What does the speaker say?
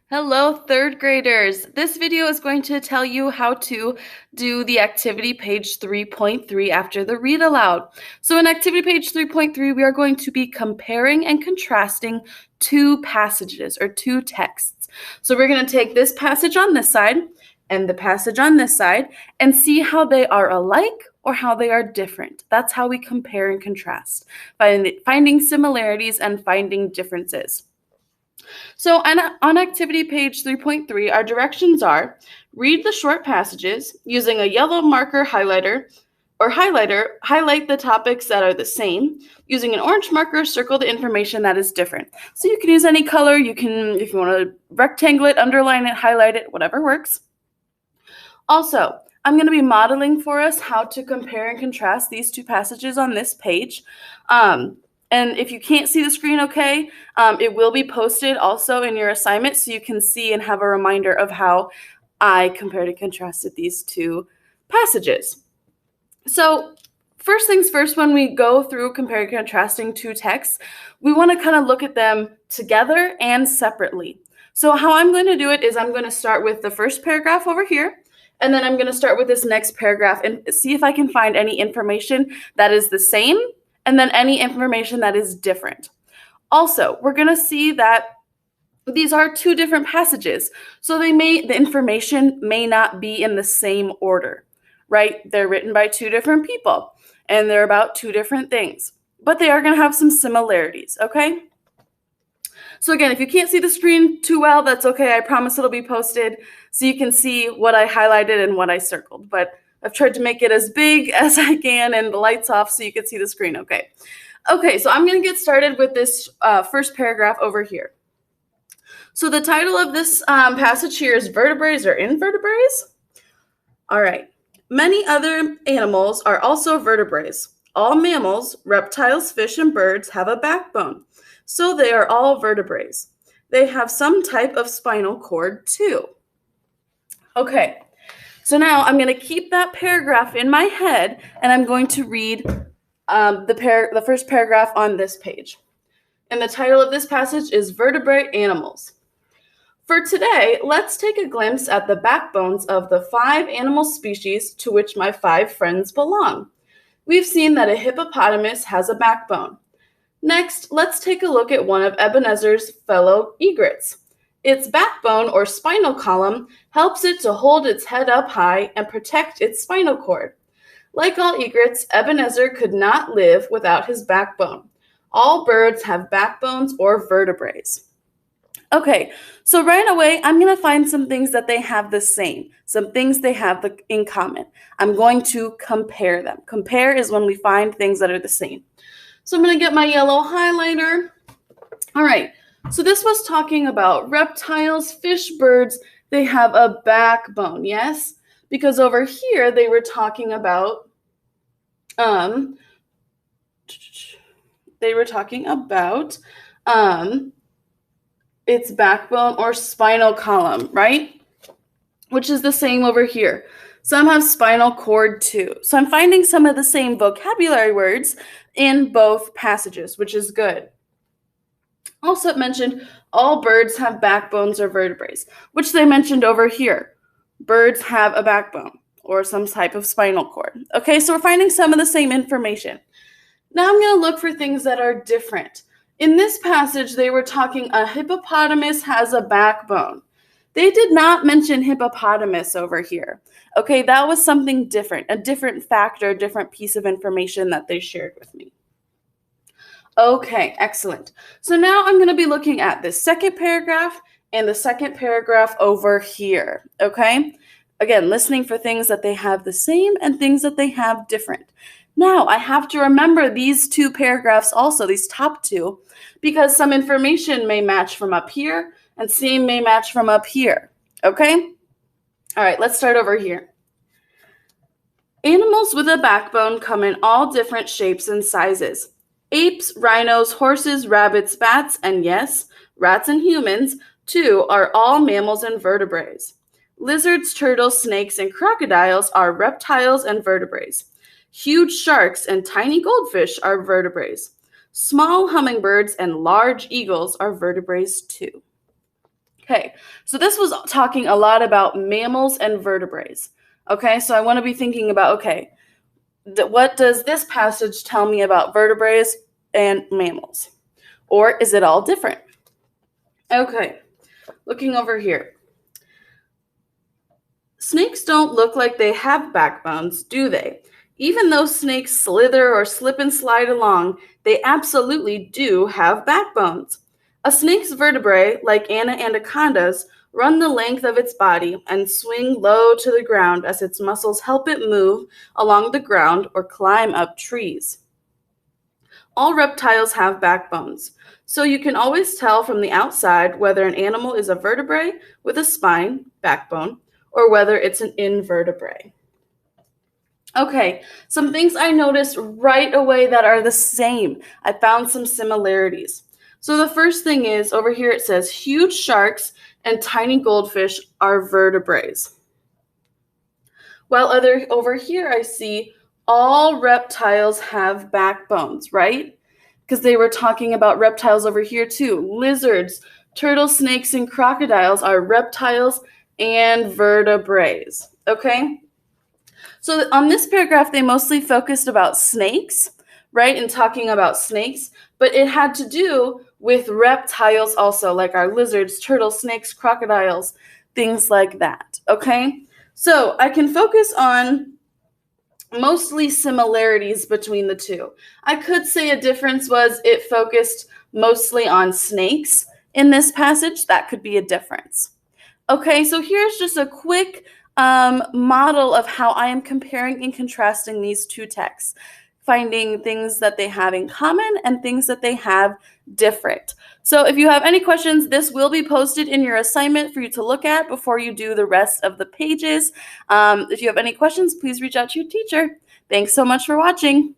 Hello, third graders. This video is going to tell you how to do the activity page 3.3 after the read aloud. So in activity page 3.3, we are going to be comparing and contrasting two passages or two texts. So we're going to take this passage on this side and the passage on this side and see how they are alike or how they are different. That's how we compare and contrast, finding similarities and finding differences. So on activity page 3.3, our directions are read the short passages using a yellow marker highlighter highlight the topics that are the same. Using an orange marker, circle the information that is different. So you can use any color. You can, if you want to rectangle it, underline it, highlight it, whatever works. Also, I'm going to be modeling for us how to compare and contrast these two passages on this page. And if you can't see the screen okay, it will be posted also in your assignment so you can see and have a reminder of how I compared and contrasted these two passages. So first things first, when we go through comparing and contrasting two texts, we want to kind of look at them together and separately. So how I'm going to do it is I'm going to start with the first paragraph over here, and then I'm going to start with this next paragraph and see if I can find any information that is the same and then any information that is different. Also, we're going to see that these are two different passages, so the information may not be in the same order, right? They're written by two different people, and they're about two different things, but they are going to have some similarities, okay? So again, if you can't see the screen too well, that's okay. I promise it'll be posted so you can see what I highlighted and what I circled, but I've tried to make it as big as I can and the lights off so you can see the screen okay. Okay, so I'm going to get started with this first paragraph over here. So the title of this passage here is Vertebrates or Invertebrates? All right. Many other animals are also vertebrates. All mammals, reptiles, fish, and birds have a backbone, so they are all vertebrates. They have some type of spinal cord too. Okay. So now I'm going to keep that paragraph in my head, and I'm going to read the first paragraph on this page. And the title of this passage is Vertebrate Animals. For today, let's take a glimpse at the backbones of the 5 animal species to which my 5 friends belong. We've seen that a hippopotamus has a backbone. Next, let's take a look at one of Ebenezer's fellow egrets. Its backbone or spinal column helps it to hold its head up high and protect its spinal cord. Like all egrets, Ebenezer could not live without his backbone. All birds have backbones or vertebrae. Okay, so right away, I'm going to find some things that they have the same, some things they have in common. I'm going to compare them. Compare is when we find things that are the same. So I'm going to get my yellow highlighter. All right. So this was talking about reptiles, fish, birds. They have a backbone, yes? Because over here they were talking about its backbone or spinal column, right? Which is the same over here. Some have spinal cord too. So I'm finding some of the same vocabulary words in both passages, which is good. Also, it mentioned all birds have backbones or vertebrae, which they mentioned over here. Birds have a backbone or some type of spinal cord. Okay, so we're finding some of the same information. Now I'm going to look for things that are different. In this passage, they were talking a hippopotamus has a backbone. They did not mention hippopotamus over here. Okay, that was something different, a different fact or a different piece of information that they shared with me. Okay, excellent. So now I'm going to be looking at this second paragraph and the second paragraph over here, okay? Again, listening for things that they have the same and things that they have different. Now, I have to remember these two paragraphs also, these top two, because some information may match from up here and same may match from up here, okay? All right, let's start over here. Animals with a backbone come in all different shapes and sizes. Apes, rhinos, horses, rabbits, bats, and yes, rats and humans, too, are all mammals and vertebrates. Lizards, turtles, snakes, and crocodiles are reptiles and vertebrates. Huge sharks and tiny goldfish are vertebrates. Small hummingbirds and large eagles are vertebrates too. Okay, so this was talking a lot about mammals and vertebrates. Okay, so I want to be thinking about, okay, what does this passage tell me about vertebrates and mammals? Or is it all different? Okay, looking over here. Snakes don't look like they have backbones, do they? Even though snakes slither or slip and slide along, they absolutely do have backbones. A snake's vertebrae, like anacondas, run the length of its body and swing low to the ground as its muscles help it move along the ground or climb up trees. All reptiles have backbones, so you can always tell from the outside whether an animal is a vertebrate with a spine, backbone, or whether it's an invertebrate. Okay, some things I noticed right away that are the same. I found some similarities. So the first thing is, over here it says, huge sharks and tiny goldfish are vertebrates. While over here I see all reptiles have backbones, right? Because they were talking about reptiles over here too. Lizards, turtle, snakes, and crocodiles are reptiles and vertebrates, okay? So on this paragraph, they mostly focused about snakes, right? And talking about snakes, but it had to do with reptiles also, like our lizards, turtles, snakes, crocodiles, things like that, okay? So I can focus on mostly similarities between the two. I could say a difference was it focused mostly on snakes in this passage. That could be a difference. Okay, so here's just a quick model of how I am comparing and contrasting these two texts, finding things that they have in common and things that they have different. So if you have any questions, this will be posted in your assignment for you to look at before you do the rest of the pages. If you have any questions, please reach out to your teacher. Thanks so much for watching.